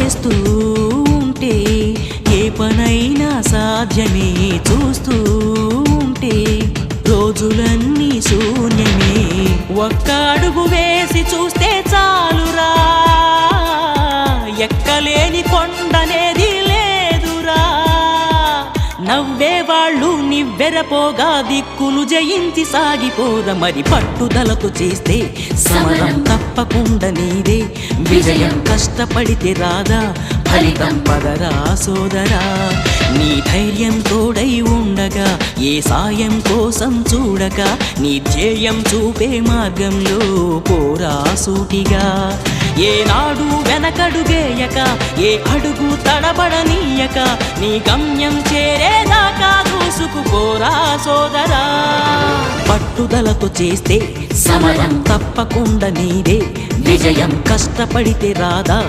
చేస్తూ ఉంటే ఏ పనైనా సాధ్యమే చూస్తూ ఉంటే రోజులన్నీ శూన్యమే ఒక్క అడుగు వేసి చూస్తే చాలురా ఎక్కలేని కొండనేది లేదురా నవ్వేవాళ్ళు నివ్వెరపోగా దిక్కులు జయించి సాగిపోర మరి పట్టుదలతో చేస్తే సమరం తప్పకుండా నీదే విజయం కష్టపడితే రాదా ఫలితం పదరా సోదరా నీ ధైర్యం తోడై ఉండగా ఏ సాయం కోసం చూడక నీ ధ్యేయం చూపే మార్గంలో పోరా సూటిగా ఏనాడు వెనకడుగేయక ఏ అడుగు తడబడనీయక నీ గమ్యం చేరేదాకా దూసుకుపోరా సోదరా పట్టుదలతో చేస్తే సమరం తప్పకుండా నీదే విజయం కష్టపడితే రాదా